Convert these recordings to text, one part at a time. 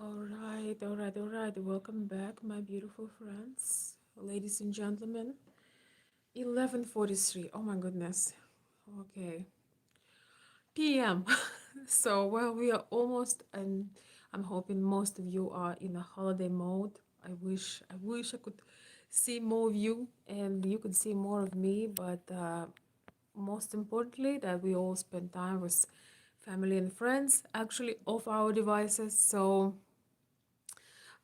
All right. Welcome back, my beautiful friends, ladies and gentlemen. 11:43. Oh my goodness. Okay. PM. So, well, we are almost, and I'm hoping most of you are in a holiday mode. I wish I could see more of you and you could see more of me, but most importantly, that we all spend time with family and friends, actually off our devices. So,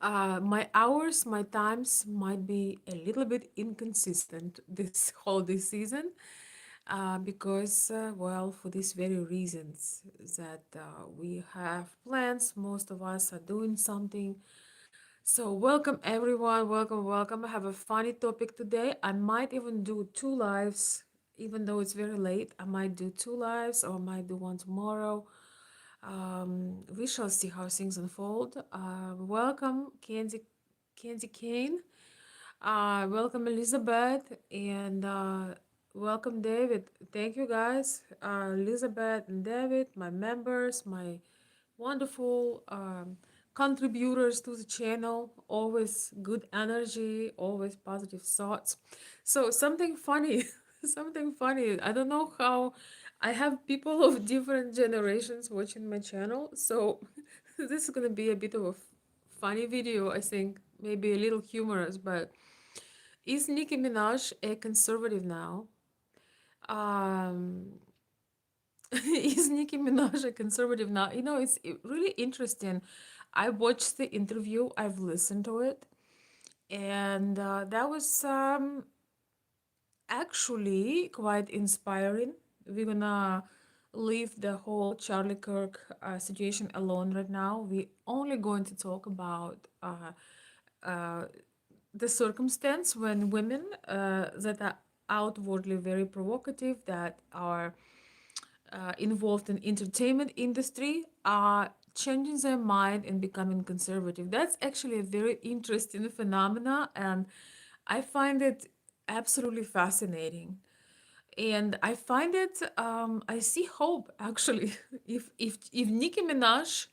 my hours, my times might be a little bit inconsistent this holiday season because, well, for these very reasons that we have plans, most of us are doing something. So, welcome everyone, welcome. I have a funny topic today. I might even do two lives, even though it's very late. I might do two lives or I might do one tomorrow. We shall see how things unfold. Welcome, Candy Kane. Welcome, Elizabeth, and welcome, David. Thank you, guys. Elizabeth and David, my members, my wonderful contributors to the channel. Always good energy, always positive thoughts. So, something funny, something funny. I don't know how I have people of different generations watching my channel. So, this is gonna be a bit of a funny video, I think. Maybe a little humorous, but is Nicki Minaj a conservative now? Um, is Nicki Minaj a conservative now? It's really interesting. I watched the interview, I've listened to it, and that was actually quite inspiring. We're gonna leave the whole Charlie Kirk situation alone right now. We're only going to talk about uh, the circumstance when women that are outwardly very provocative, that are involved in entertainment industry, are changing their mind and becoming conservative. That's actually a very interesting phenomena, and I find it absolutely fascinating. And I find it, I see hope actually. If Nicki Minaj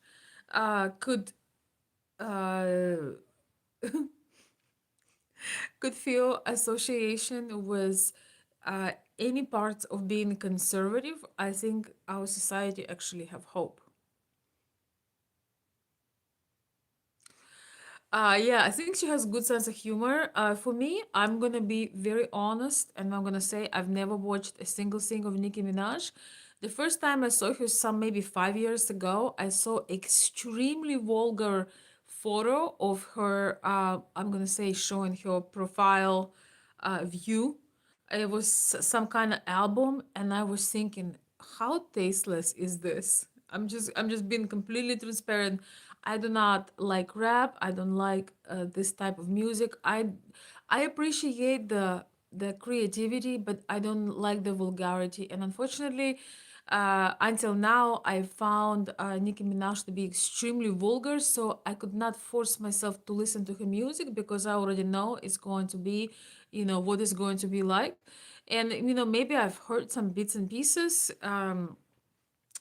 could uh, could feel association with uh, any parts of being conservative, I think our society actually have hope. Yeah, I think she has good sense of humor. For me, I'm gonna be very honest, and I'm gonna say I've never watched a single thing of Nicki Minaj. The first time I saw her, some maybe 5 years ago, I saw extremely vulgar photo of her. I'm gonna say showing her profile view. It was some kind of album, and I was thinking, how tasteless is this? I'm just being completely transparent. I do not like rap. I don't like this type of music. I appreciate the creativity, but I don't like the vulgarity. And unfortunately, until now, I found Nicki Minaj to be extremely vulgar, so I could not force myself to listen to her music because I already know it's going to be, what it's going to be like. And, maybe I've heard some bits and pieces.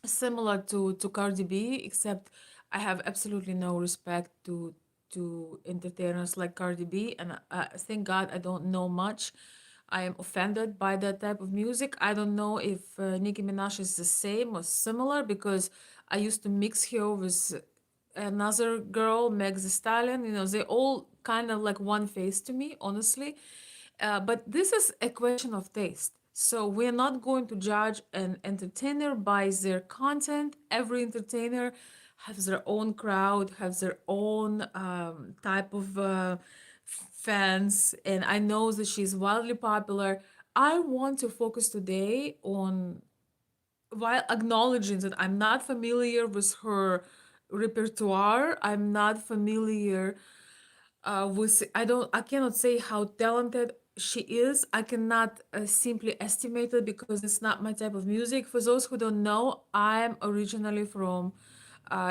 Similar to Cardi B, except I have absolutely no respect to entertainers like Cardi B, and thank God I don't know much. I am offended by that type of music. I don't know if Nicki Minaj is the same or similar because I used to mix her with another girl, Meg the Stallion. They all kind of like one face to me, honestly. But this is a question of taste. So we're not going to judge an entertainer by their content. Every entertainer has their own crowd, has their own type of fans, and I know that she's wildly popular. I want to focus today on, while acknowledging that I'm not familiar with her repertoire, I'm not familiar with, I cannot say how talented she is. I cannot simply estimate it because it's not my type of music. For those who don't know, I'm originally from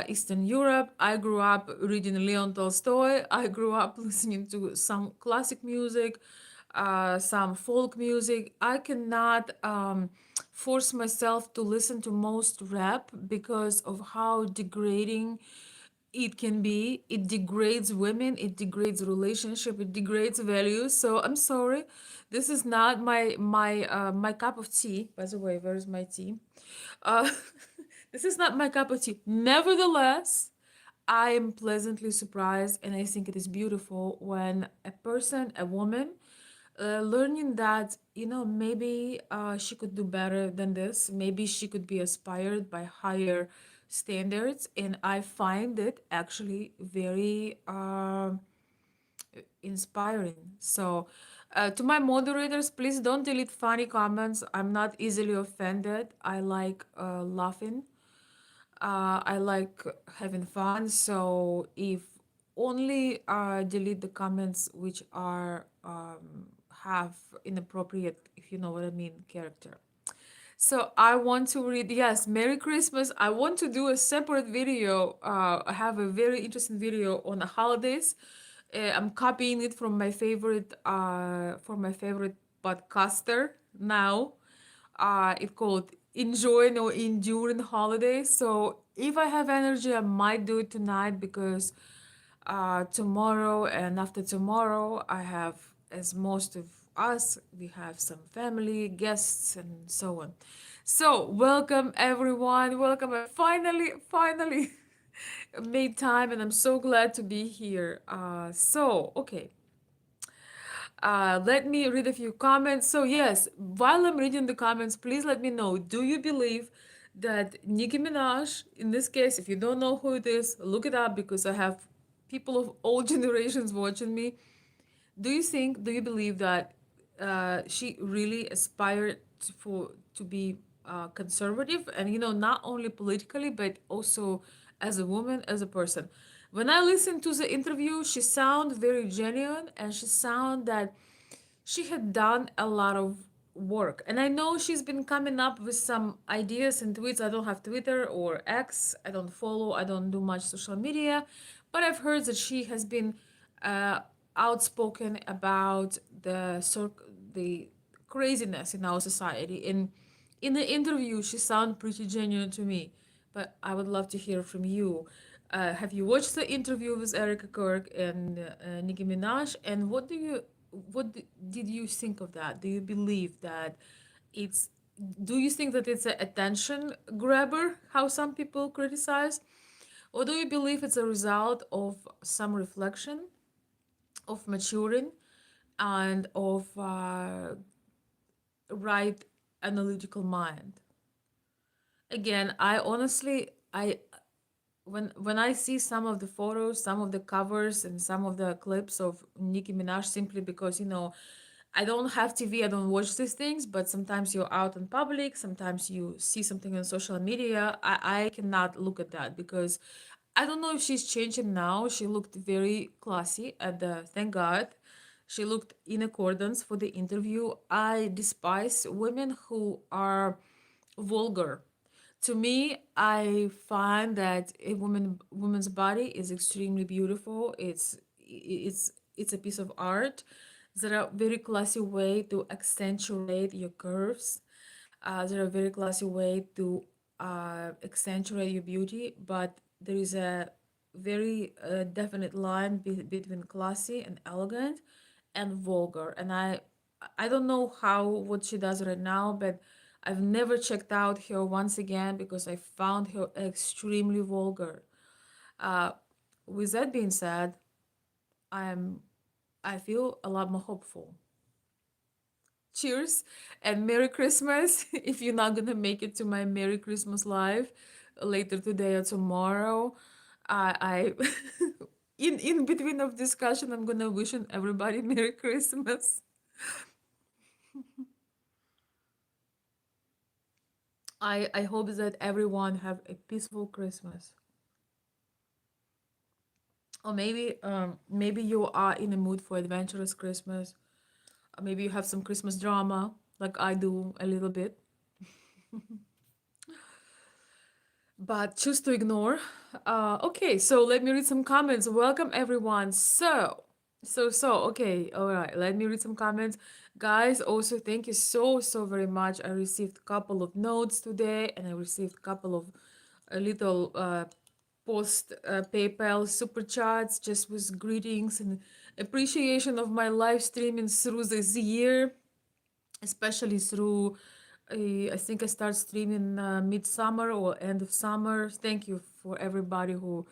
Eastern Europe. I grew up reading Leon Tolstoy. I grew up listening to some classic music, some folk music. I cannot force myself to listen to most rap because of how degrading it can be, it degrades women, it degrades relationship, it degrades values. So I'm sorry, this is not my cup of tea. By the way, where's my tea? uh this is not my cup of tea. Nevertheless, I am pleasantly surprised, and I think it is beautiful when a person, a woman, learning that, maybe she could do better than this. Maybe she could be inspired by higher standards, and I find it actually very inspiring. So, to my moderators, please don't delete funny comments. I'm not easily offended. I like laughing. I like having fun. So if only delete the comments which are have inappropriate, if you know what I mean, character. So I want to read, yes, Merry Christmas. I want to do a separate video. I have a very interesting video on the holidays. I'm copying it from my favorite podcaster now. It called Enjoying or Enduring Holidays. So if I have energy, I might do it tonight because tomorrow and after tomorrow, I have, as most of us, we have some family, guests, and so on. So, welcome everyone. Welcome. I finally made time, and I'm so glad to be here. Okay. Let me read a few comments. So, yes, while I'm reading the comments, please let me know, do you believe that Nicki Minaj, in this case, if you don't know who it is, look it up because I have people of all generations watching me. Do you believe that she really aspired to be conservative, and not only politically but also as a woman, as a person? When I listened to the interview, she sound very genuine, and she sound that she had done a lot of work. And I know she's been coming up with some ideas and tweets. I don't have Twitter or X. I don't follow. I don't do much social media. But I've heard that she has been uh, outspoken about the craziness in our society. And in the interview, she sounded pretty genuine to me. But I would love to hear from you. Have you watched the interview with Erika Kirk and Nicki Minaj? And did you think of that? Do you believe that it's do you think that it's an attention grabber, how some people criticize? Or do you believe it's a result of some reflection, of maturing, and of right analytical mind? Again, I honestly, I when I see some of the photos, some of the covers, and some of the clips of Nicki Minaj, simply because I don't have TV, I don't watch these things, but sometimes you're out in public, sometimes you see something on social media. I cannot look at that because I don't know if she's changing now. She looked very classy at the, thank God. She looked in accordance for the interview. I despise women who are vulgar. To me, I find that a woman's body is extremely beautiful. It's a piece of art. There are very classy way to accentuate your curves. There are very classy way to accentuate your beauty, but there is a very definite line between classy and elegant and vulgar. And I don't know how what she does right now, but I've never checked out her once again because I found her extremely vulgar. Uh, with that being said, I'm I feel a lot more hopeful. Cheers and Merry Christmas. If you're not gonna make it to my Merry Christmas live later today or tomorrow, I in between of discussion, I'm gonna wish everybody Merry Christmas. I hope that everyone have a peaceful Christmas. Or maybe you are in a mood for adventurous Christmas. Or maybe you have some Christmas drama, like I do a little bit, but choose to ignore. Okay, so let me read some comments. Welcome everyone. Okay, all right. Let me read some comments, guys. Also, thank you so very much. I received a couple of notes today, and I received a couple of a little post PayPal super chats just with greetings and appreciation of my live streaming through this year, especially through I think I start streaming midsummer or end of summer. Thank you for everybody who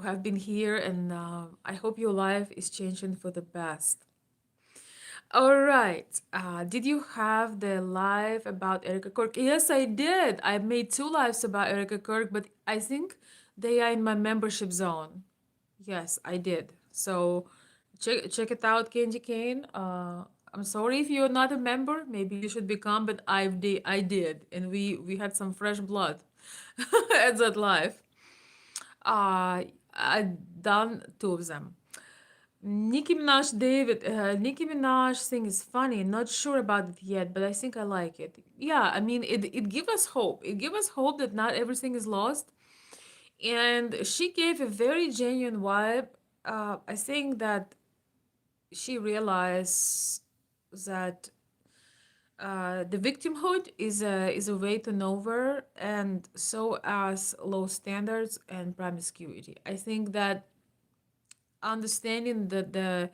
have been here, and I hope your life is changing for the best. All right. Did you have the live about Erika Kirk? Yes, I did. I made two lives about Erika Kirk, but I think they are in my membership zone. Yes, I did. So check it out, Kenji Kane. I'm sorry if you're not a member. Maybe you should become, but I did, and we had some fresh blood at that live. I done two of them. Nicki Minaj thing is funny. Not sure about it yet, but I think I like it. Yeah, I mean, it give us hope. It give us hope that not everything is lost. And she gave a very genuine vibe. I think that she realized that the victimhood is a weight on over, and so as low standards and promiscuity. I think that understanding that the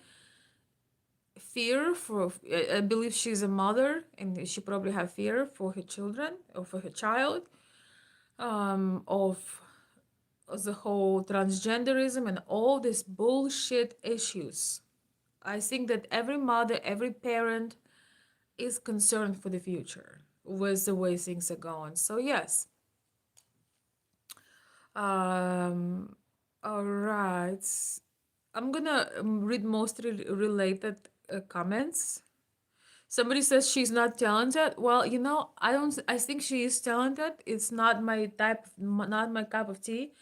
fear for I believe she's a mother and she probably have fear for her children or for her child, of the whole transgenderism and all these bullshit issues. I think that every mother, every parent is concerned for the future with the way things are going. So yes. Um, all right. I'm gonna read mostly related comments. Somebody says she's not talented. Well, I don't. I think she is talented. It's not my type, not my cup of tea.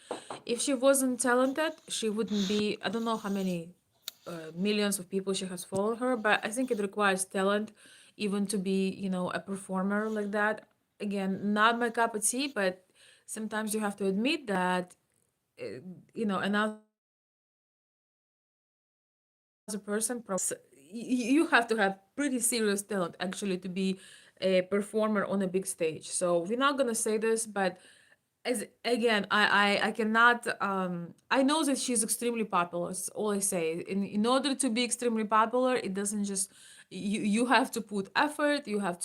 If she wasn't talented, she wouldn't be. I don't know how many millions of people she has followed her, but I think it requires talent, even to be, a performer like that. Again, not my cup of tea, but sometimes you have to admit that, another person probably you have to have pretty serious talent actually to be a performer on a big stage. So we're not gonna say this, but as again, I cannot. I know that she's extremely popular. That's all I say. In order to be extremely popular, it doesn't just you have to put effort. You have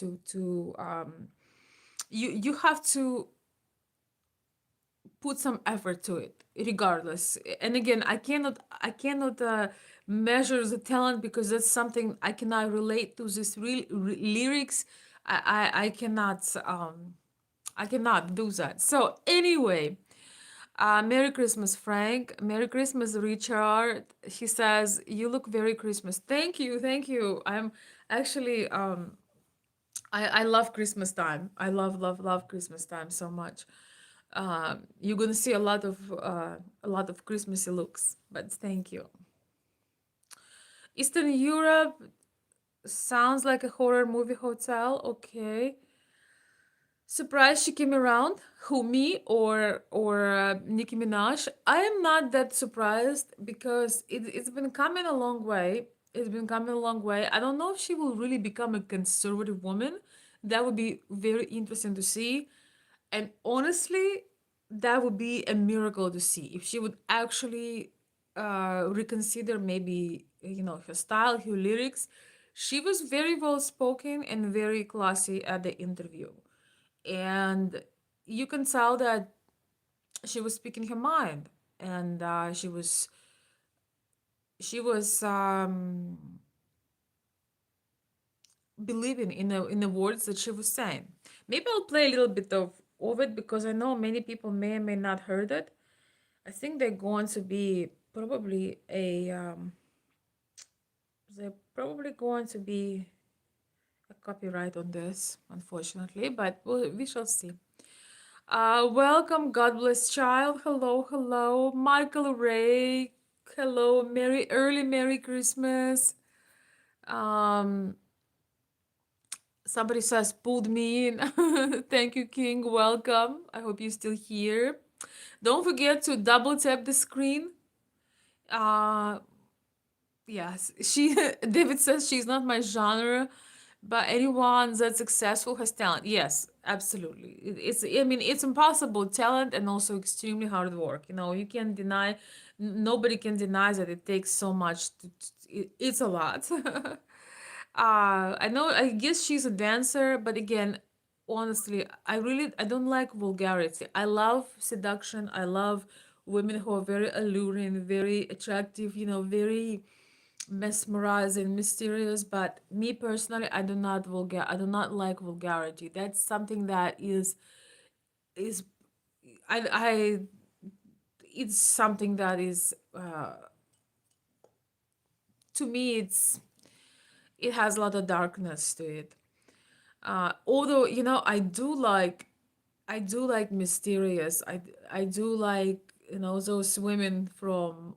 you have to put some effort to it regardless. And again, I cannot measure the talent because that's something I cannot relate to this real lyrics. I cannot I cannot do that. So anyway, Merry Christmas, Frank. Merry Christmas, Richard. He says you look very Christmas. Thank you, thank you. I'm actually I love Christmas time. I love Christmas time so much. You're gonna see a lot of Christmassy looks. But thank you. Eastern Europe sounds like a horror movie hotel. Okay. Surprised she came around. Who, me or Nicki Minaj? I am not that surprised because it's been coming a long way. It's been coming a long way. I don't know if she will really become a conservative woman. That would be very interesting to see. And honestly, that would be a miracle to see if she would actually reconsider maybe, her style, her lyrics. She was very well spoken and very classy at the interview, and you can tell that she was speaking her mind, and she was believing in the words that she was saying. Maybe I'll play a little bit of it because I know many people may or may not heard it. I think they're probably going to be a copyright on this, unfortunately, but we shall see. Welcome, God bless child. Hello, hello, Michael Ray. Hello, Merry Christmas. Um, Somebody says pulled me in. Thank you, King. Welcome. I hope you're still here. Don't forget to double tap the screen. Uh, yes, she. David says she's not my genre. But anyone that's successful has talent. Yes, absolutely. It's, I mean, it's impossible talent and also extremely hard work. You know, you can deny, nobody can deny that it takes so much. It's a lot. I know. I guess she's a dancer, but again, honestly, I don't like vulgarity. I love seduction. I love women who are very alluring, very attractive. You know, very mesmerizing, mysterious. But me personally, I do not like vulgarity. That's something that is I it's something that is to me it has a lot of darkness to it. Although you know, I do like mysterious. I do like, you know, those women from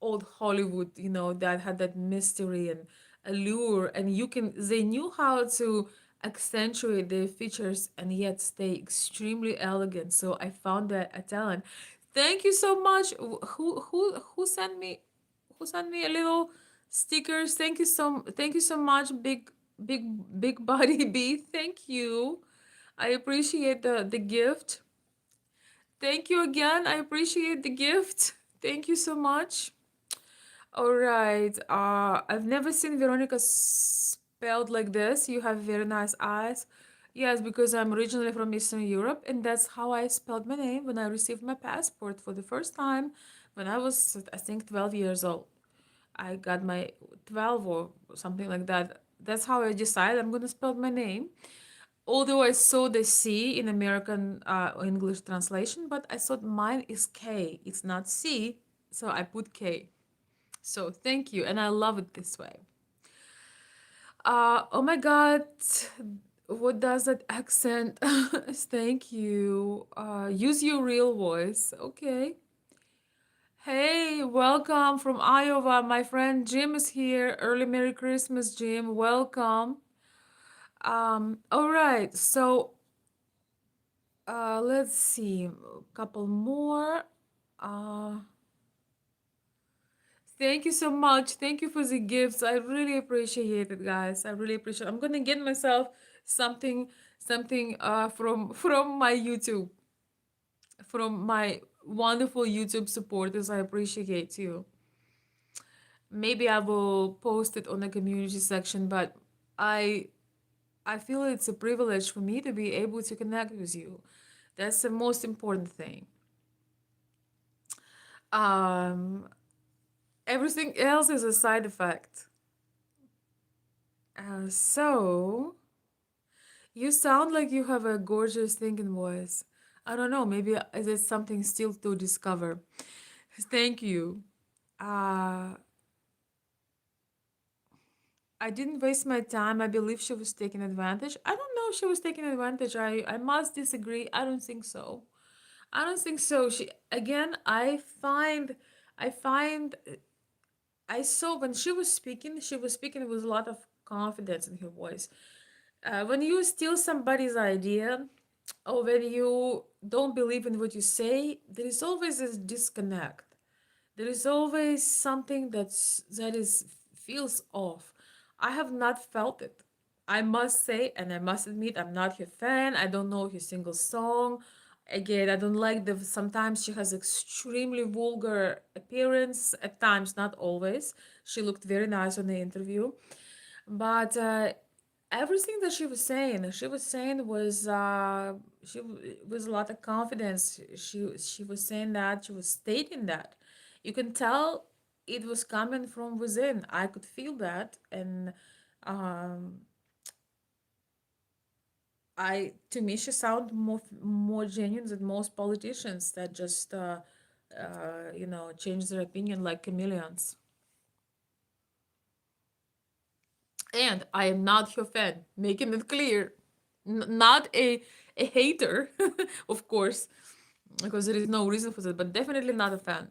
old Hollywood, you know, that had that mystery and allure, and you can they knew how to accentuate their features and yet stay extremely elegant. So I found that a talent. Thank you so much. Who sent me a little stickers? Thank you so much, big big body B. Thank you. I appreciate the gift. Thank you again. I appreciate the gift. Thank you so much. All right. I've never seen Veronica spelled like this. You have very nice eyes. Yes, because I'm originally from Eastern Europe, and that's how I spelled my name when I received my passport for the first time when I was, I think, 12 years old. I got my 12 or something like that. That's how I decided I'm going to spell my name. Although I saw the C in American English translation, but I thought mine is K. It's not C, so I put K. So thank you, and I love it this way. Oh my God, what does that accent? Thank you. Use your real voice. Okay. Hey, welcome from Iowa. My friend Jim is here. Early Merry Christmas, Jim. Welcome. All right. So, let's see. A couple more. Uh, Thank you so much. Thank you for the gifts. I really appreciate it, guys. I really appreciate it. I'm gonna get myself something from my YouTube, from my wonderful YouTube supporters. I appreciate you. Maybe I will post it on the community section, but I I feel it's a privilege for me to be able to connect with you. That's the most important thing. Um, Everything else is a side effect. So you sound like you have a gorgeous thinking voice. I don't know, maybe is it something still to discover? Thank you. Uh, I didn't waste my time. I believe she was taking advantage. I don't know if she was taking advantage. I must disagree. I don't think so. I don't think so. I find I saw when she was speaking with a lot of confidence in her voice. When you steal somebody's idea, or when you don't believe in what you say, there is always this disconnect. There is always something that is feels off. I have not felt it. I must say, and I must admit, I'm not her fan. I don't know her single song. Again, I don't like the. Sometimes she has extremely vulgar appearance. At times, not always. She looked very nice on the interview, but everything that she was saying was was a lot of confidence. She was saying that she was stating that you can tell it was coming from within. I could feel that, and um, I to me she sounded more genuine than most politicians that just you know, change their opinion like chameleons. And I am not your fan, making it clear. Not a hater, of course, because there is no reason for that, but definitely not a fan.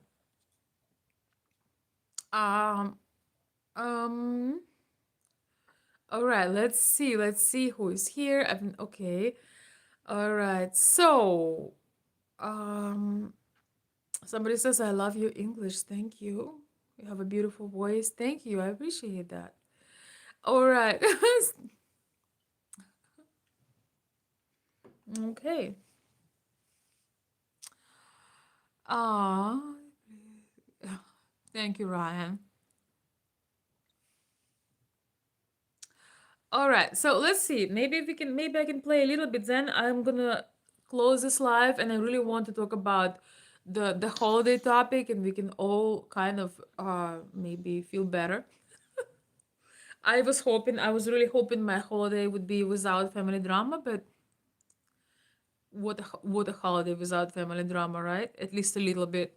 Um, um, all right, let's see who is here. Okay. All right, so, um, somebody says, I love your English. Thank you. You have a beautiful voice. Thank you. I appreciate that. All right. Okay. Ah, thank you, Ryan. All right, so let's see. Maybe we can. Maybe I can play a little bit. Then I'm gonna close this live, and I really want to talk about the holiday topic, and we can all kind of maybe feel better. I was really hoping my holiday would be without family drama, but what a holiday without family drama, right? At least a little bit.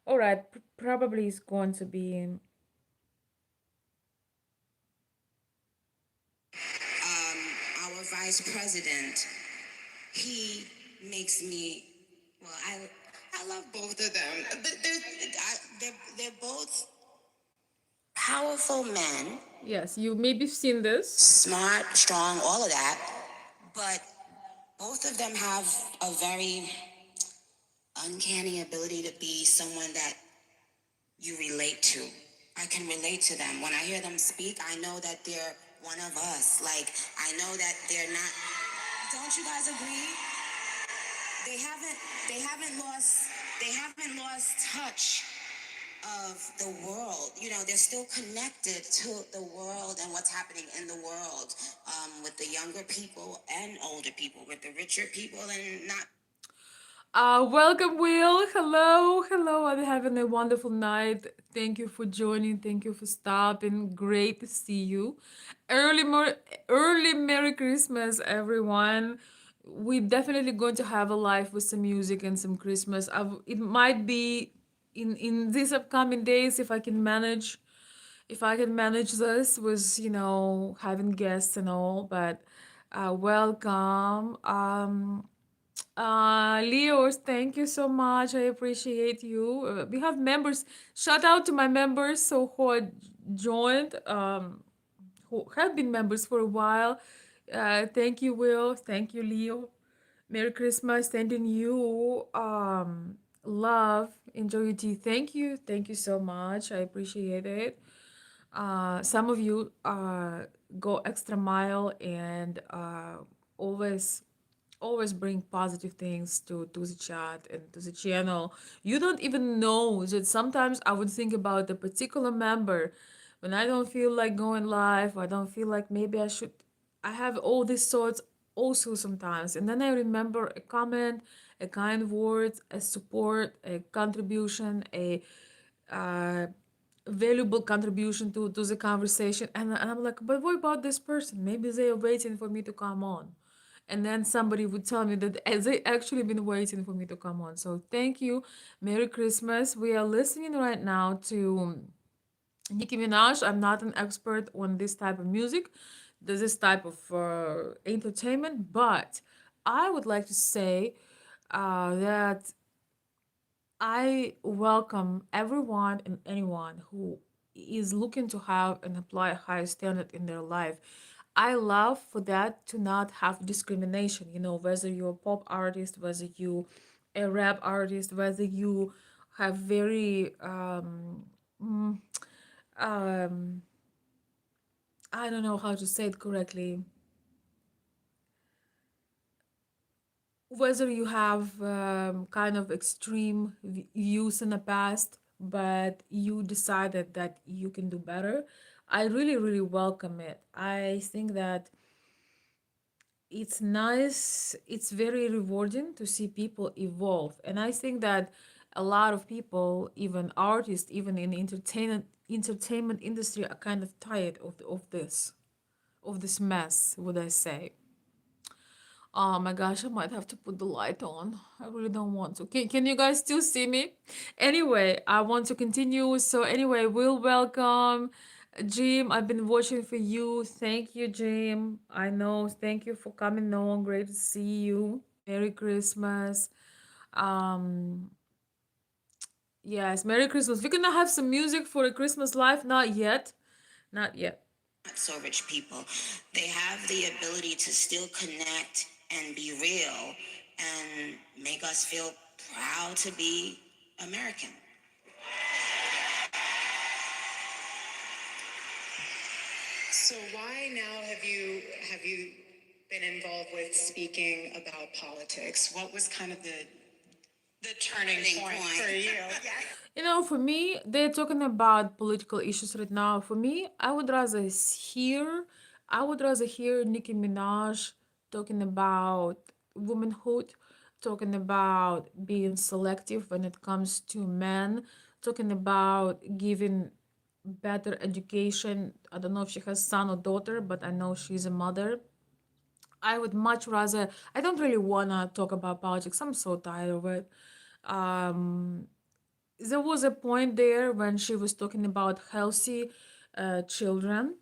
All right, probably it's going to be. Our vice president, he makes me, well, I love both of them. They're both powerful men, Yes, you maybe seen this. smart, strong, all of that. But both of them have a very uncanny ability to be someone that you relate to. I can relate to them. When I hear them speak, I know that they're one of us. Like, I know that they're not. Don't you guys agree? They haven't. They haven't lost. They haven't lost touch of the world. You know, they're still connected to the world and what's happening in the world, with the younger people and older people, with the richer people and not. Welcome, Will. Hello, hello. I'm having a wonderful night. Thank you for joining. Thank you for stopping. Great to see you. Early, early Merry Christmas, everyone. We're definitely going to have a live with some music and some Christmas. It might be in these upcoming days if I can manage. If I can manage this with having guests and all, but welcome. Leos, thank you so much. I appreciate you. We have members. Shout out to my members so who had joined, who have been members for a while. Thank you, Will. Thank you, Leo. Merry Christmas. Sending you love. Enjoy your tea. Thank you. Thank you so much. I appreciate it. Some of you go extra mile and always always bring positive things to the chat and to the channel. You don't even know that sometimes I would think about a particular member when I don't feel like going live. I don't feel like maybe I should. I have all these thoughts also sometimes, and then I remember a comment, a kind word, a support, a contribution, a uh, valuable contribution to the conversation, and I'm like, but what about this person? Maybe they are waiting for me to come on, and then somebody would tell me that they actually been waiting for me to come on. So thank you. Merry Christmas. We are listening right now to Nicki Minaj. I'm not an expert on this type of music, this type of entertainment, but I would like to say that I welcome everyone and anyone who is looking to have and apply a higher standard in their life. I love for that to not have discrimination, whether you're a pop artist, whether you a rap artist, whether you have very mm, um I don't know how to say it correctly, whether you have kind of extreme views in the past, but you decided that you can do better. I really, really welcome it. I think that it's nice, it's very rewarding to see people evolve. And I think that a lot of people, even artists, even in entertainment industry, are kind of tired of this mess, would I say. Oh my gosh, I might have to put the light on. I really don't want to. Can you guys still see me? Anyway, I want to continue. So anyway, we'll welcome Jim. I've been watching for you. Thank you, Jim. I know. Thank you for coming on. Great to see you. Merry Christmas. Um, yes, Merry Christmas. We're gonna have some music for a Christmas live. Not yet. Not yet. Not so rich people. They have the ability to still connect and be real and make us feel proud to be American. So why now have you been involved with speaking about politics? What was kind of the turning point for you? Yes. You know, for me, they're talking about political issues right now. For me, I would rather hear Nicki Minaj talking about womanhood, talking about being selective when it comes to men, talking about giving better education. I don't know if she has son or daughter, but I know she's a mother. I would much rather. I don't really wanna talk about politics. I'm so tired of it. Um, there was a point there when she was talking about healthy children,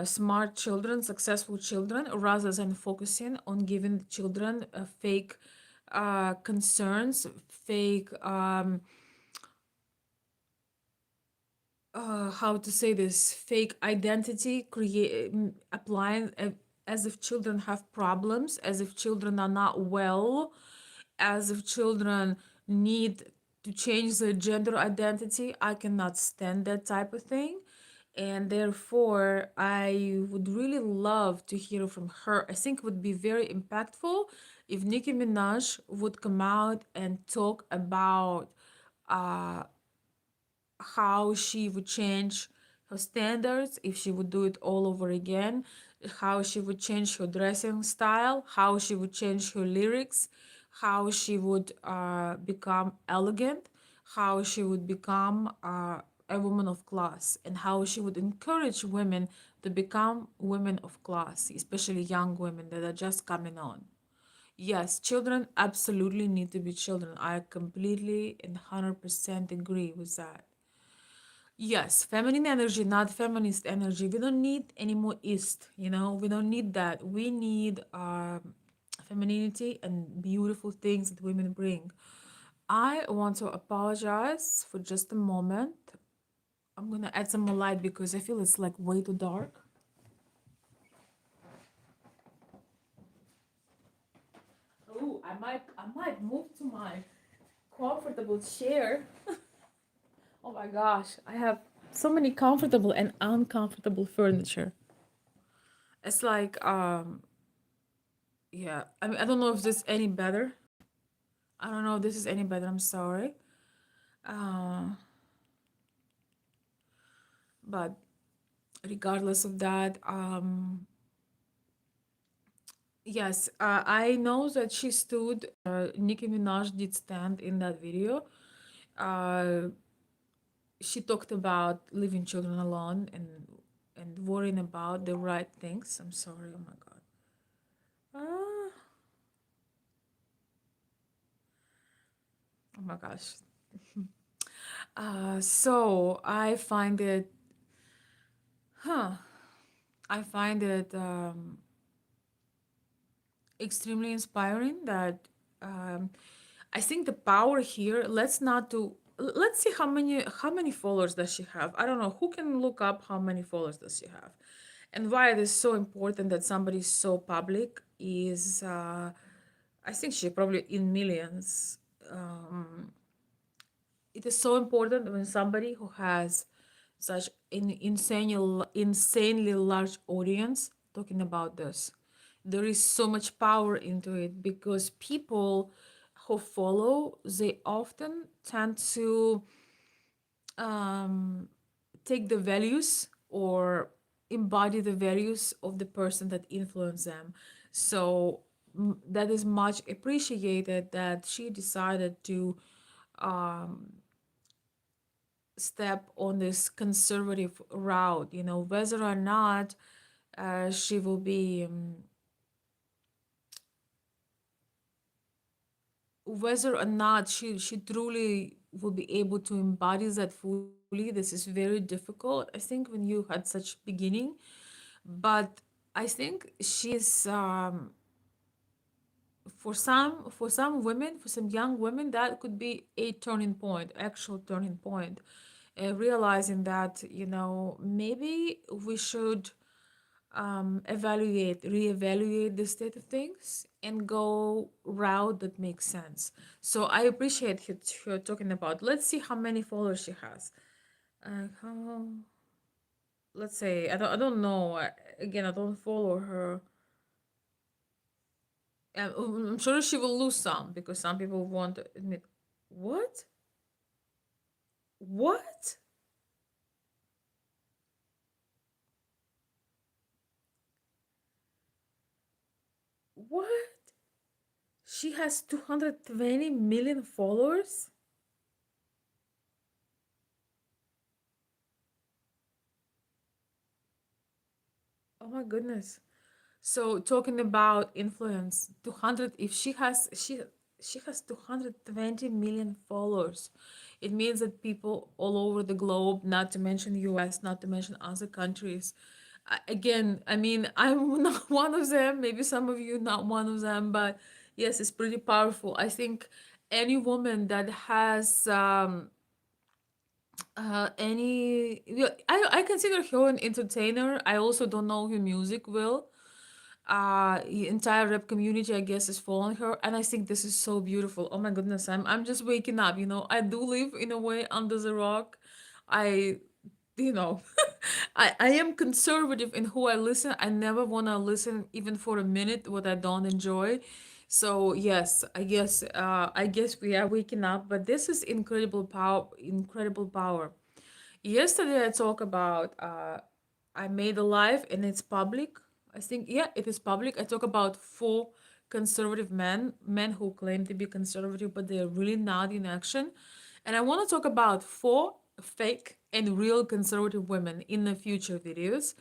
smart children, successful children, rather than focusing on giving the children fake concerns, fake how to say this, fake identity, create applying as if children have problems, as if children are not well, as if children need to change their gender identity. I cannot stand that type of thing. And therefore, I would really love to hear from her. I think it would be very impactful if Nicki Minaj would come out and talk about uh, how she would change her standards if she would do it all over again, how she would change her dressing style, how she would change her lyrics, how she would become elegant, how she would become a woman of class, and how she would encourage women to become women of class, especially young women that are just coming on. Yes, children absolutely need to be children. I completely and 100% agree with that. Yes, feminine energy, not feminist energy. We don't need any more East, you know, we don't need that. We need femininity and beautiful things that women bring. I want to apologize for just a moment. I'm gonna add some more light because I feel it's like way too dark. Oh, I might move to my comfortable chair. Oh my gosh, I have so many comfortable and uncomfortable furniture. It's like yeah, I mean, I don't know if this is any better. I don't know if this is any better. I'm sorry. Uh, but regardless of that, yes, I know that she stood. Nicki Minaj did stand in that video. Uh, she talked about leaving children alone and worrying about the right things. I'm sorry. Oh my god. Ah, oh my gosh. So I find it, huh? I find it extremely inspiring that um, I think the power here. Let's see how many followers does she have. I don't know who can look up how many followers does she have, and why it is so important that somebody so public is. I think she probably in millions. It is so important when somebody who has such an insanely large audience talking about this. There is so much power into it because people who follow, they often tend to um, take the values or embody the values of the person that influenced them. So that is much appreciated that she decided to step on this conservative route, you know, whether or not she will be, whether or not she truly will be able to embody that fully. This is very difficult, I think, when you had such beginning. But I think she's for some women, for some young women, that could be a turning point, actual turning point. Realizing that, you know, maybe we should reevaluate the state of things and go route that makes sense. So I appreciate her talking about. Let's see how many followers she has. How let's say I don't know. Again, I don't follow her. I'm sure she will lose some because some people want to admit. What? What? What? She has 220 million followers? Oh my goodness. So talking about influence, 200, if she has 220 million followers. It means that people all over the globe, not to mention US, not to mention other countries. Again, I mean, I'm not one of them, maybe some of you not one of them, but yes, it's pretty powerful. I think any woman that has any yeah, I consider her an entertainer. I also don't know her music well. The entire rap community, I guess, is following her, and I think this is so beautiful. Oh my goodness, I'm just waking up. I do live in a way under the rock. I you know I am conservative in who I listen. I never want to listen even for a minute what I don't enjoy. So yes, I guess we are waking up, but this is incredible power. Yesterday I talked about I made a live and it's public. I think yeah, it is public. I talk about four conservative men who claim to be conservative but they're really not in action. And I want to talk about four fake and real conservative women in the future videos.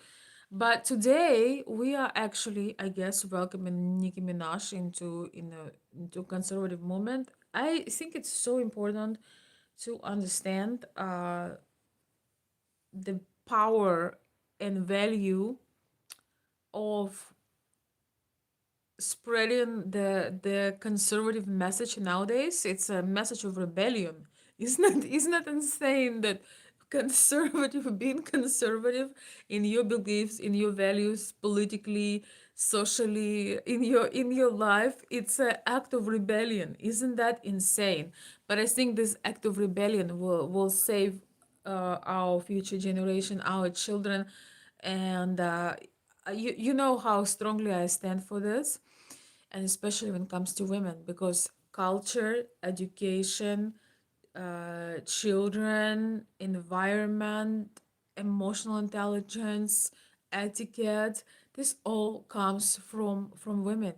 But today we are actually, I guess, welcoming Nicki Minaj into conservative movement. I think it's so important to understand the power and value of spreading the conservative message nowadays. It's a message of rebellion. Isn't that insane that conservative being conservative in your beliefs, in your values, politically, socially, in your life, it's an act of rebellion. Isn't that insane? But I think this act of rebellion will save our future generation, our children, and you know how strongly I stand for this, and especially when it comes to women, because culture, education, children, environment, emotional intelligence, etiquette, this all comes from women.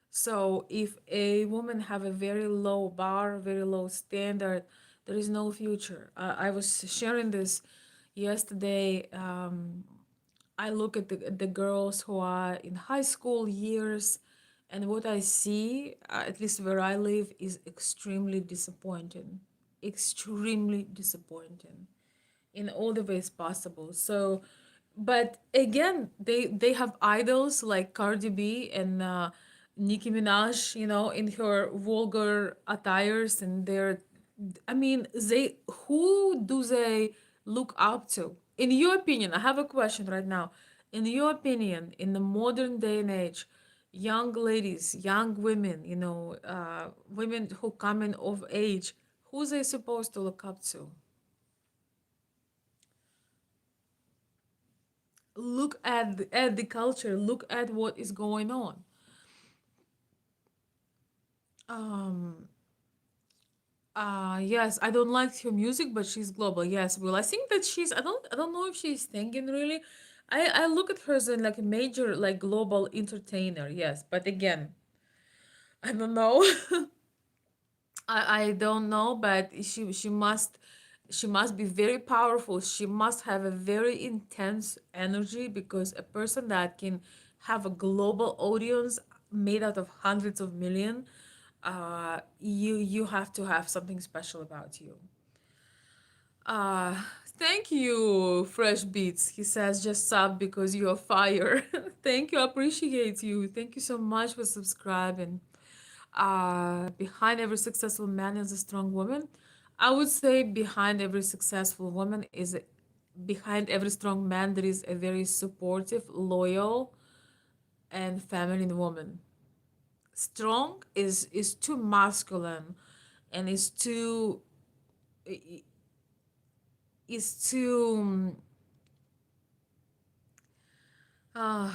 So if a woman have a very low bar, very low standard, there is no future. I was sharing this yesterday. I look at the girls who are in high school years, and what I see, at least where I live, is extremely disappointing. Extremely disappointing in all the ways possible. So, but again, they have idols like Cardi B and Nicki Minaj, in her vulgar attires and their, I mean, who do they look up to? In your opinion, I have a question right now. In your opinion, in the modern day and age, young ladies, young women, women who come in of age, who they supposed to look up to? Look at the culture, look at what is going on. um yes, I don't like her music, but she's global. Yes, well, I think that I don't know if she's thinking really. I look at her as like a major, like, global entertainer. Yes, but again, I don't know. I don't know, but she must be very powerful. She must have a very intense energy, because a person that can have a global audience made out of hundreds of million, you have to have something special about you. Uh, Thank you, Fresh Beats. He says just sub because you're fire. Thank you, appreciate you. Thank you so much for subscribing. Behind every successful man is a strong woman. I would say behind every successful woman behind every strong man there is a very supportive, loyal, and feminine woman. Strong is too masculine, and is too Uh,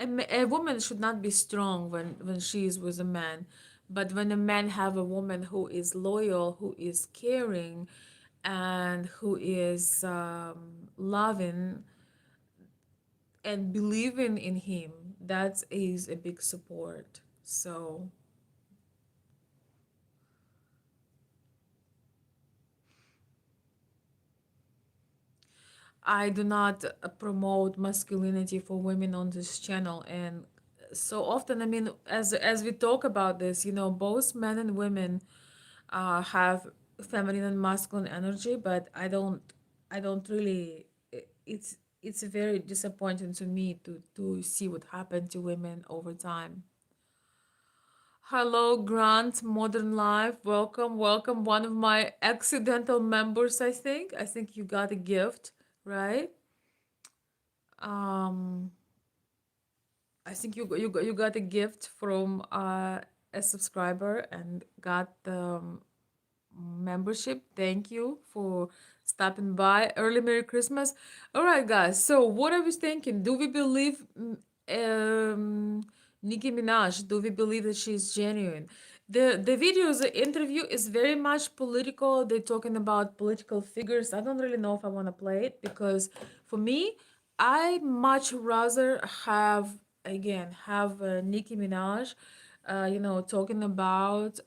a woman should not be strong when she is with a man, but when a man have a woman who is loyal, who is caring, and who is loving and believing in him, that is a big support. So I do not promote masculinity for women on this channel, and so often, I mean, as we talk about this, both men and women have feminine and masculine energy, but I don't really. It's very disappointing to me to see what happened to women over time. Hello, Grant, Modern Life. Welcome, welcome. One of my accidental members, I think. I think you got a gift, right? Um, I think you got a gift from a subscriber and got the membership. Thank you for stopping by. Early Merry Christmas. All right, guys. So, what I was thinking, do we believe Nicki Minaj? Do we believe that she's genuine? The videos, the interview is very much political. They're talking about political figures. I don't really know if I want to play it because for me, I much rather have Nicki Minaj, talking about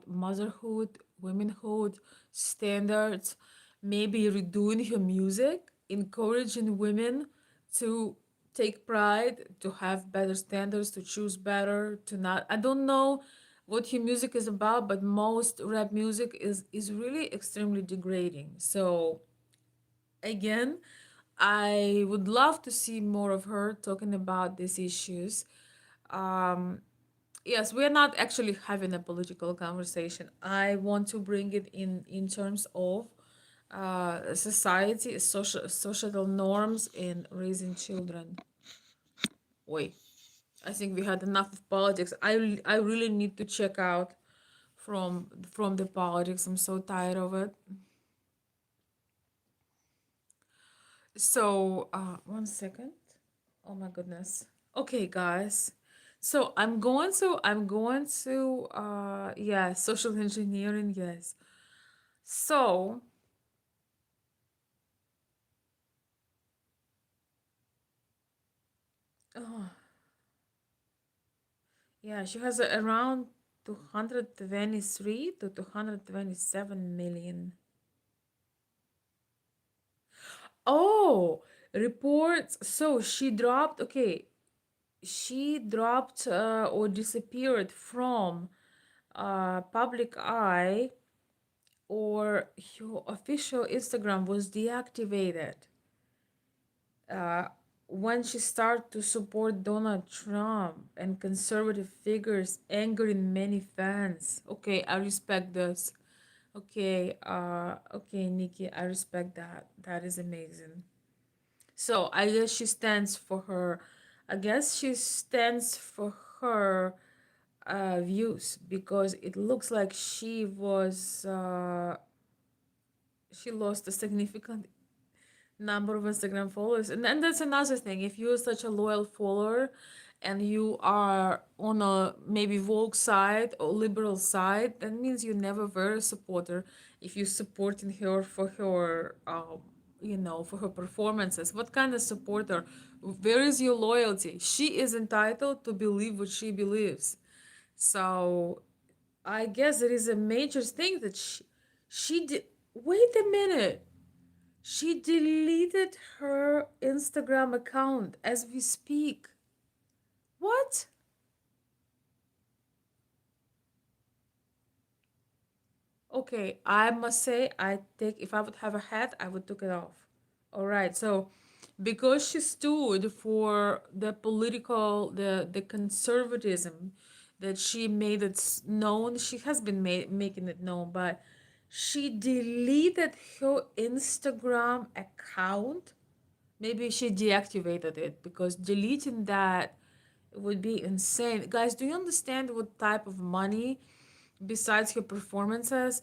motherhood, womanhood, standards, maybe redoing her music, encouraging women to take pride, to have better standards, to choose better, to not. I don't know what her music is about, but most rap music is really extremely degrading. So again, I would love to see more of her talking about these issues. Um, yes, we are not actually having a political conversation. I want to bring it in terms of society, societal norms in raising children. Wait, I think we had enough of politics. I really need to check out from the politics. I'm so tired of it. So, one second. Oh my goodness. Okay, guys. So I'm going to yeah, social engineering, yes. So, oh, yeah, she has around 223 to 227 million. Oh, reports. So she dropped or disappeared from public eye, or your official Instagram was deactivated uh, when she started to support Donald Trump and conservative figures, angering many fans. Okay, I respect this. Okay, Nikki, I respect that. That is amazing. So I guess she stands for her. I guess she stands for her views because it looks like she lost a significant number of Instagram followers. And that's another thing. If you're such a loyal follower and you are on a maybe woke side or liberal side, that means you never were a supporter. If you're supporting her for her, for her performances, what kind of supporter? Where is your loyalty? She is entitled to believe what she believes. So I guess it is a major thing that she did. Wait a minute. She deleted her Instagram account as we speak. What? Okay, I must say, if I would have a hat, I would take it off. All right, so because she stood for the political, the conservatism that she made it known, she has been making it known, but she deleted her Instagram account. Maybe she deactivated it because deleting that would be insane. Guys, do you understand what type of money, besides her performances,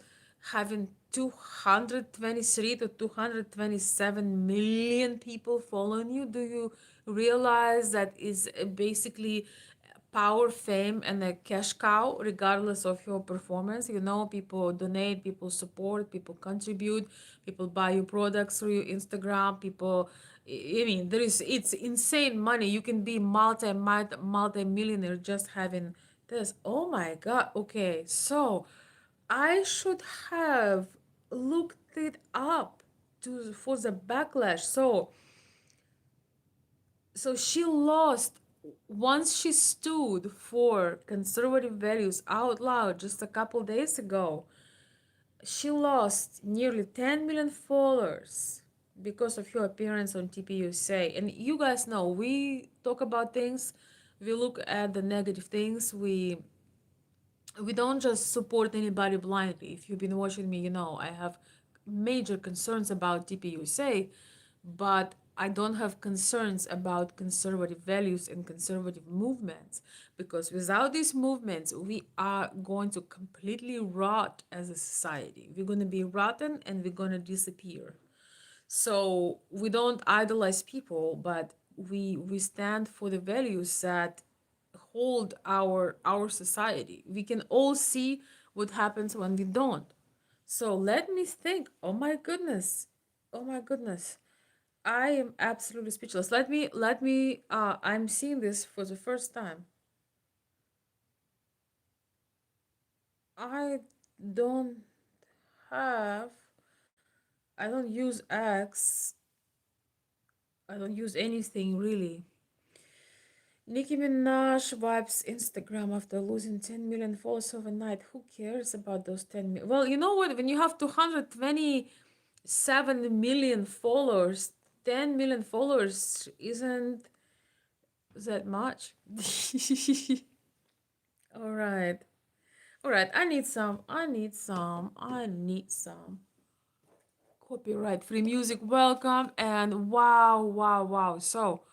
having 223 to 227 million people following you. Do you realize that is basically power, fame, and a cash cow, regardless of your performance? You know, people donate, people support, people contribute, people buy your products through your Instagram. People, I mean, it's insane money. You can be multi millionaire just having this. Oh my God. Okay, so I should have looked it up to for the backlash. So she lost once she stood for conservative values out loud just a couple days ago. She lost nearly 10 million followers because of her appearance on TPUSA. And you guys know we talk about things, we look at the negative things, we don't just support anybody blindly. If you've been watching me, you know I have major concerns about TPUSA, but I don't have concerns about conservative values and conservative movements, because without these movements, we are going to completely rot as a society. We're going to be rotten and we're going to disappear. So we don't idolize people, but we stand for the values that hold our society. We can all see what happens when we don't. So let me think. Oh my goodness. Oh my goodness. I am absolutely speechless. Let me I'm seeing this for the first time. I don't have I don't use X. I don't use anything really. Nicki Minaj wipes Instagram after losing 10 million followers overnight. Who cares about those 10 million? Well, you know what? When you have 227 million followers, 10 million followers isn't that much. All right. All right. I need some copyright free music. Welcome and wow. So,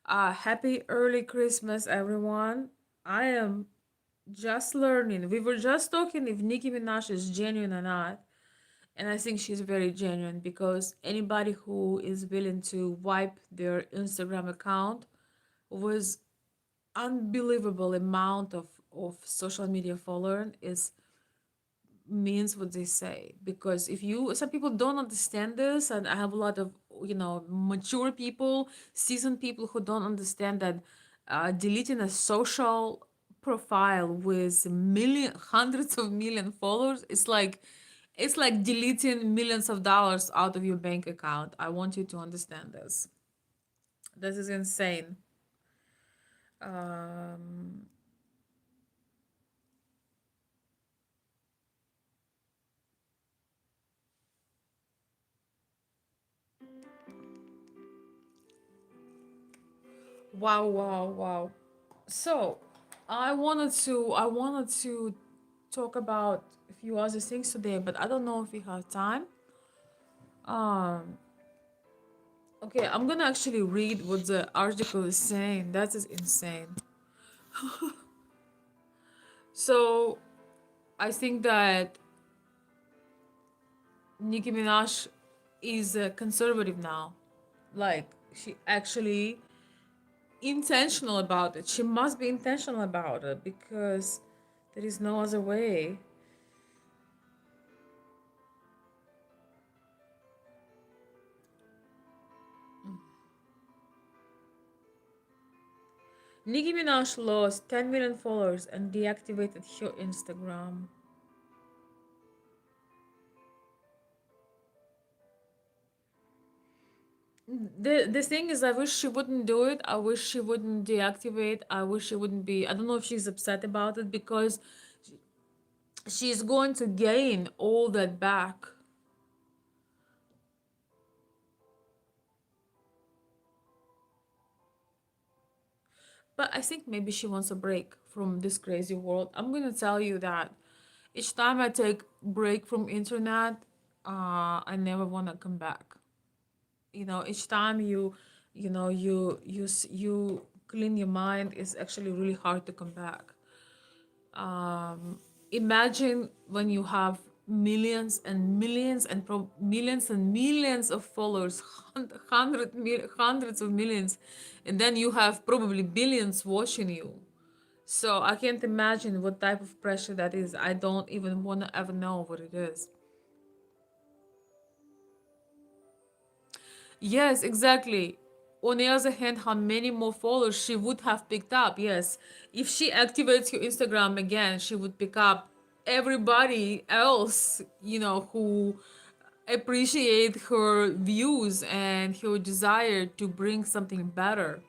happy early Christmas, everyone. I am just learning. We were just talking if Nicki Minaj is genuine or not. And I think she's very genuine, because anybody who is willing to wipe their Instagram account with unbelievable amount of social media following is means what they say. Because if you some people don't understand this, and I have a lot of mature people, seasoned people who don't understand that deleting a social profile with million hundreds of million followers, it's like deleting millions of dollars out of your bank account. I want you to understand this. This is insane. um wow. So I wanted to talk about a few other things today, but I don't know if we have time. Um, okay, I'm gonna actually read what the article is saying. That is insane. So I think that Nicki Minaj is conservative now. Like, she actually intentional about it. She must be intentional about it, because there is no other way. Nicki Minaj lost 10 million followers and deactivated her Instagram. The thing is, I wish she wouldn't do it. I wish she wouldn't deactivate. I wish she wouldn't be. I don't know if she's upset about it, because she's going to gain all that back. But I think maybe she wants a break from this crazy world. I'm gonna tell you that each time I take break from internet, I never wanna come back. Each time you clean your mind, it's actually really hard to come back. Imagine when you have millions and millions and millions and millions of followers, hundreds of millions, and then you have probably billions watching you. So I can't imagine what type of pressure that is. I don't even want to ever know what it is. Yes, exactly. On the other hand, how many more followers she would have picked up? Yes. If she activates your Instagram again, she would pick up everybody else, who appreciate her views and her desire to bring something better.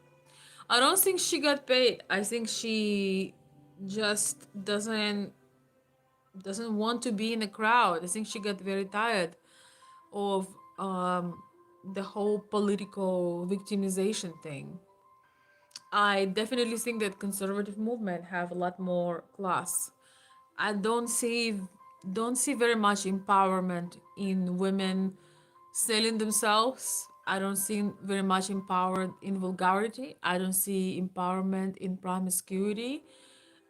I don't think she got paid. I think she just doesn't want to be in a crowd. I think she got very tired of the whole political victimization thing. I definitely think that conservative movement have a lot more class. I don't see very much empowerment in women selling themselves. I don't see very much empowered in vulgarity. I don't see empowerment in promiscuity.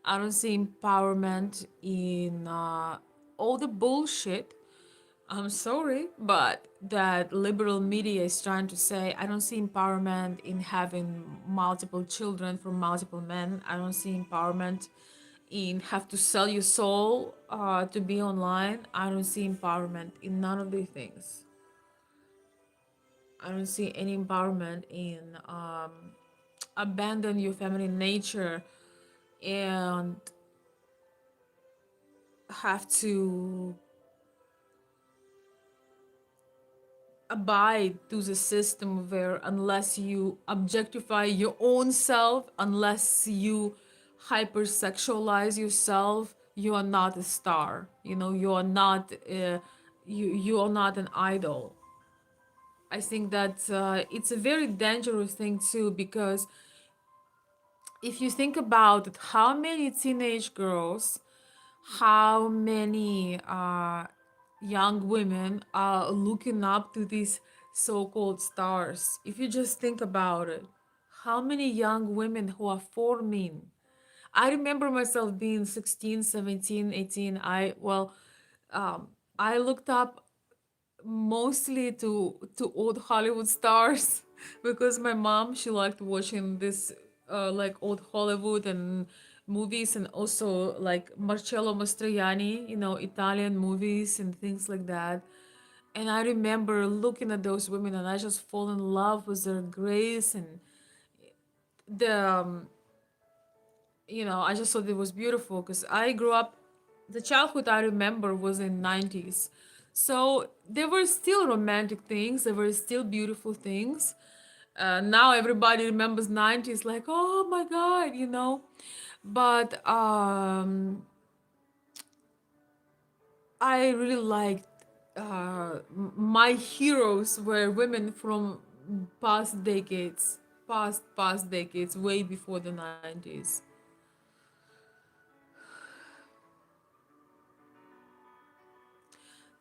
I don't see empowerment in all the bullshit. I'm sorry, but that liberal media is trying to say. I don't see empowerment in having multiple children from multiple men. I don't see empowerment in have to sell your soul to be online. I don't see empowerment in none of these things. I don't see any empowerment in abandon your feminine nature and have to abide to the system where unless you objectify your own self, unless you hypersexualize yourself, you are not a star. You are not you are not an idol. I think that it's a very dangerous thing too, because if you think about it, how many teenage girls, how many young women are looking up to these so-called stars. If you just think about it, how many young women who are forming. I remember myself being 16, 17, 18. I looked up mostly to old Hollywood stars because my mom, she liked watching this like old Hollywood and movies, and also like Marcello Mastroianni, Italian movies and things like that. And I remember looking at those women and I just fall in love with their grace and the I just thought it was beautiful because I grew up, the childhood I remember was in 90s. So there were still romantic things, there were still beautiful things. Now everybody remembers 90s like, oh my God, But I really liked my heroes were women from past decades, past decades, way before the 90s.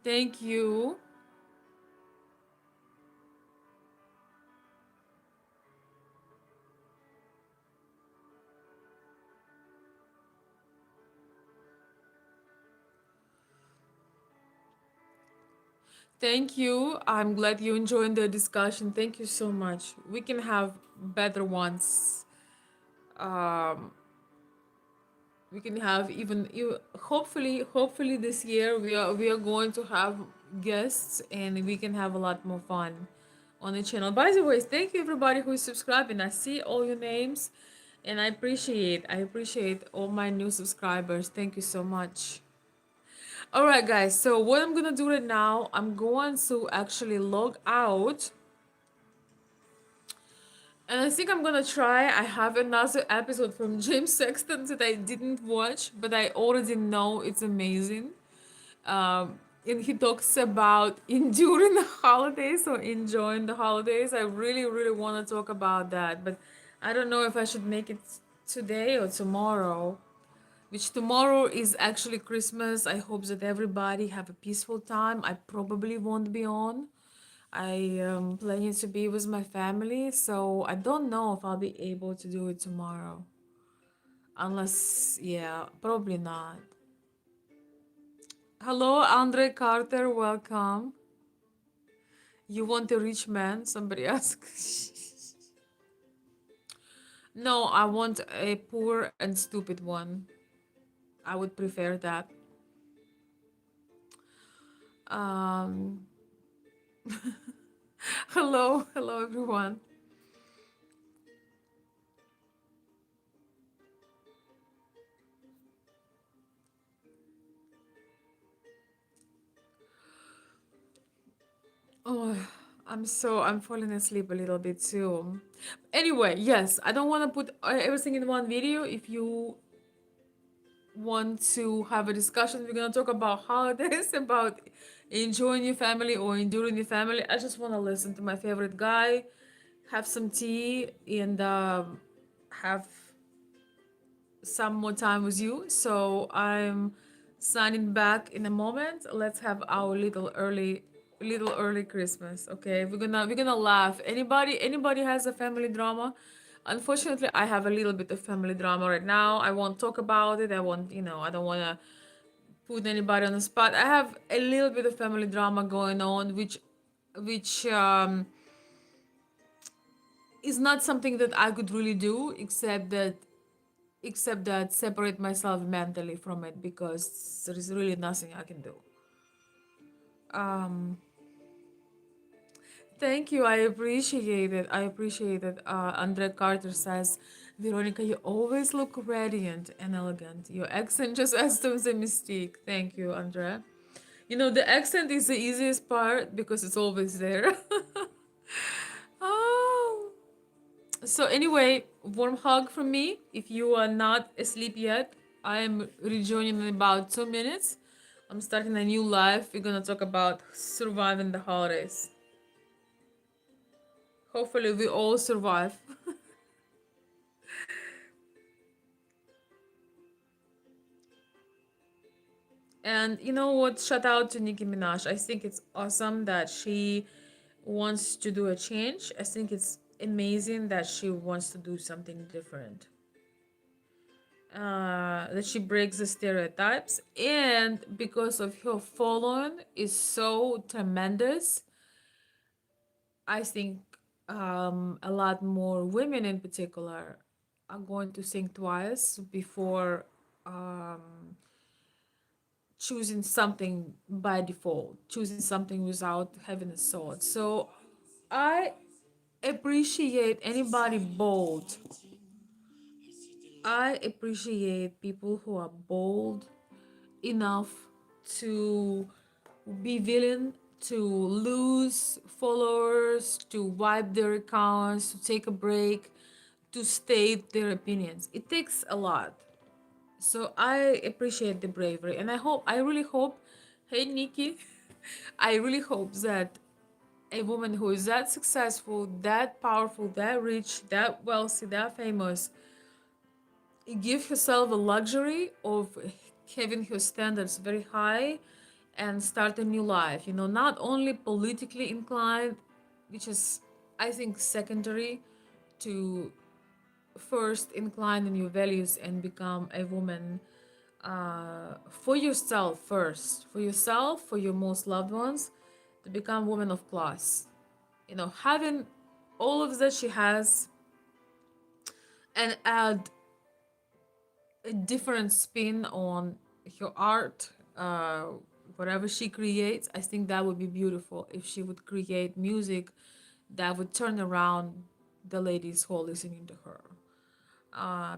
Thank you. Thank you. I'm glad you enjoyed the discussion. Thank you so much. We can have better ones. Um, we can have even you. Hopefully this year we are going to have guests and we can have a lot more fun on the channel. By the way, thank you everybody who is subscribing. I see all your names, and I appreciate all my new subscribers. Thank you so much. All right, guys. So what I'm gonna do right now, I'm going to actually log out, and I think I'm gonna try. I have another episode from James Sexton that I didn't watch, but I already know it's amazing. And he talks about enduring the holidays or enjoying the holidays. I really, really want to talk about that, but I don't know if I should make it today or tomorrow. Which tomorrow is actually Christmas. I hope that everybody have a peaceful time. I probably won't be on. I am planning to be with my family, so I don't know if I'll be able to do it tomorrow. Unless, yeah, probably not. Hello, Andre Carter. Welcome. You want a rich man? Somebody asked. No, I want a poor and stupid one. I would prefer that. Um, hello everyone. Oh, I'm falling asleep a little bit too. Anyway, yes, I don't want to put everything in one video. If you want to have a discussion, we're gonna talk about holidays, about enjoying your family or enduring your family. I just want to listen to my favorite guy, have some tea, and have some more time with you. So I'm signing back in a moment. Let's have our little early Christmas. Okay, we're gonna laugh. Anybody has a family drama? Unfortunately, I have a little bit of family drama right now. I won't talk about it. I don't wanna put anybody on the spot. I have a little bit of family drama going on, which is not something that I could really do, except that separate myself mentally from it because there is really nothing I can do. Um, Thank you. I appreciate it. I appreciate it. Andre Carter says, Veronica, you always look radiant and elegant. Your accent just adds to the mystique. Thank you, Andre. You know, the accent is the easiest part because it's always there. Oh. So, anyway, warm hug from me. If you are not asleep yet, I am rejoining in about 2 minutes. I'm starting a new life. We're gonna talk about surviving the holidays. Hopefully, we all survive. And you know what? Shout out to Nicki Minaj. I think it's awesome that she wants to do a change. I think it's amazing that she wants to do something different. That she breaks the stereotypes, and because of her following is so tremendous, I think a lot more women in particular are going to think twice before choosing something by default, choosing something without having a thought. So I appreciate anybody bold. I appreciate people who are bold enough to be willing to lose followers, to wipe their accounts, to take a break, to state their opinions. It takes a lot. So I appreciate the bravery, and I really hope, hey Nikki, I really hope that a woman who is that successful, that powerful, that rich, that wealthy, that famous, give herself a luxury of having her standards very high and start a new life. You know, not only politically inclined, which is, I think, secondary to first incline in your values and become a woman for yourself first, for yourself, for your most loved ones, to become woman of class. You know, having all of that she has and add a different spin on her art, whatever she creates. I think that would be beautiful if she would create music that would turn around the ladies who are listening to her.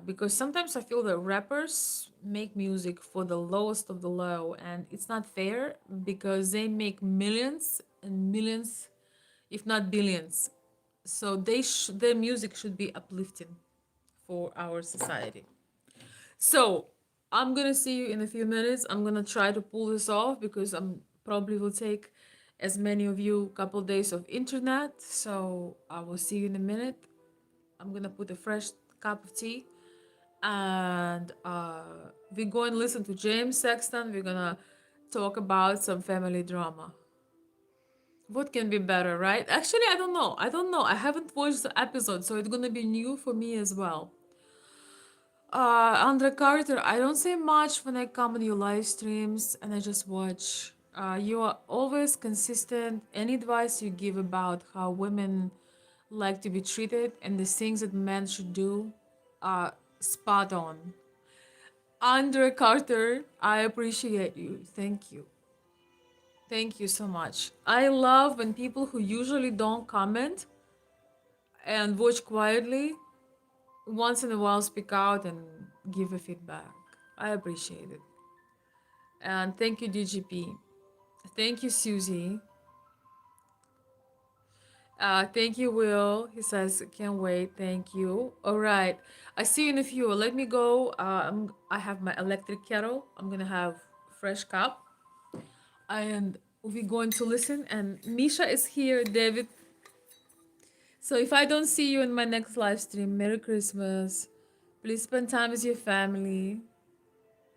Because sometimes I feel that rappers make music for the lowest of the low, and it's not fair because they make millions and millions, if not billions. So their music should be uplifting for our society. So I'm gonna see you in a few minutes. I'm gonna try to pull this off because I'm probably will take as many of you a couple days of internet. So I will see you in a minute. I'm gonna put a fresh cup of tea and we're going to listen to James Sexton. We're gonna talk about some family drama. What can be better, right? Actually, I don't know. I don't know. I haven't watched the episode, so it's gonna be new for me as well. Andre Carter, I don't say much when I come on your live streams and I just watch. You are always consistent. Any advice you give about how women like to be treated and the things that men should do are spot on. Andre Carter, I appreciate you. Thank you. Thank you so much. I love when people who usually don't comment and watch quietly once in a while speak out and give a feedback. I appreciate it. And thank you, DGP. Thank you, Susie. Thank you, Will. He says, can't wait. Thank you. All right. I see you in a few. Let me go. I have my electric kettle. I'm going to have fresh cup. And we're going to listen. And Misha is here, David. So if I don't see you in my next live stream, Merry Christmas. Please spend time with your family.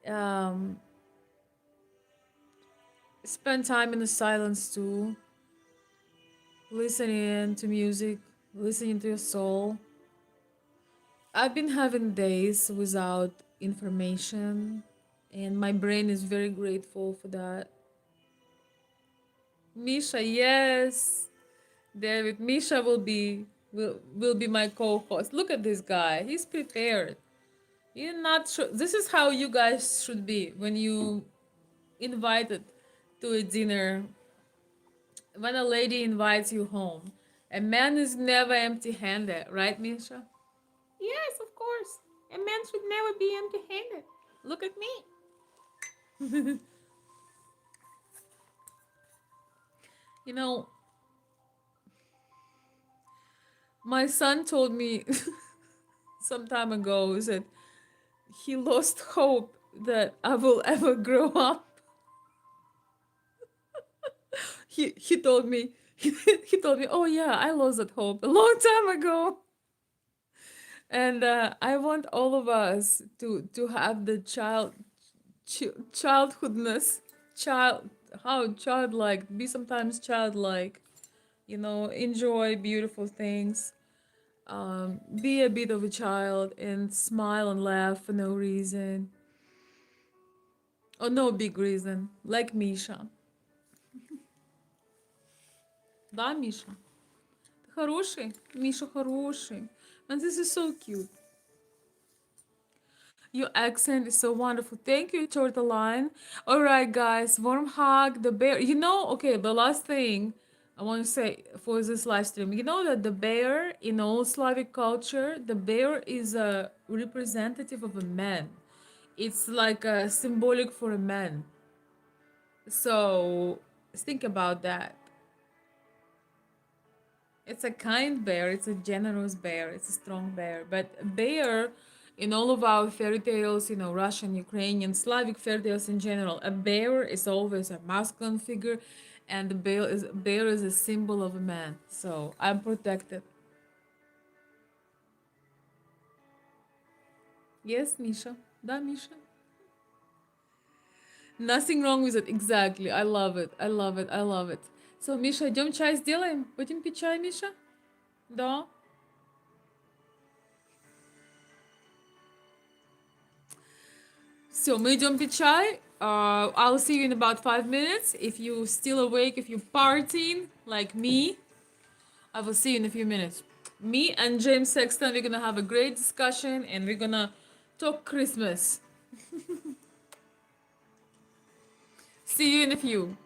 Um, Spend time in the silence too. Listening to music, listening to your soul. I've been having days without information, and my brain is very grateful for that. Misha, yes, David. Misha will be my co-host. Look at this guy. He's prepared. You're not sure. This is how you guys should be when you invited to a dinner. When a lady invites you home, a man is never empty-handed, right, Misha? Yes, of course. A man should never be empty-handed. Look at me. You know, my son told me some time ago that he lost hope that I will ever grow up. He told me he told me, "Oh yeah, I lost that hope a long time ago." And I want all of us to have the childhoodness, child how childlike, be sometimes childlike, enjoy beautiful things, be a bit of a child and smile and laugh for no reason or no big reason, like Misha. Да, Misha? Хороший? Misha хороший. And this is so cute. Your accent is so wonderful. Thank you, Tortaline. All right, guys. Warm hug. The bear. Okay, the last thing I want to say for this live stream. You know that the bear in all Slavic culture, the bear is a representative of a man. It's like a symbolic for a man. So think about that. It's a kind bear, it's a generous bear, it's a strong bear. But a bear, in all of our fairy tales, Russian, Ukrainian, Slavic fairy tales in general, a bear is always a masculine figure, and the bear is a symbol of a man. So I'm protected. Yes, Misha. Да, Misha. Nothing wrong with it. Exactly. I love it. I love it. I love it. So, Миша, идем чай сделаем? Будем пить чай, Миша? Да. So, мы идем пить чай. I'll see you in about 5 minutes. If you're still awake, if you're partying like me, I will see you in a few minutes. Me and James Sexton, we're gonna have a great discussion and we're gonna talk Christmas. See you in a few.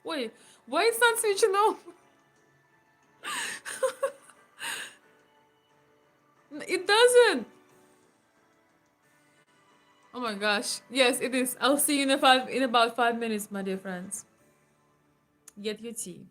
Wait, why it's not switching off? It doesn't. Oh my gosh. Yes, it is. I'll see you in about 5 minutes, my dear friends. Get your tea.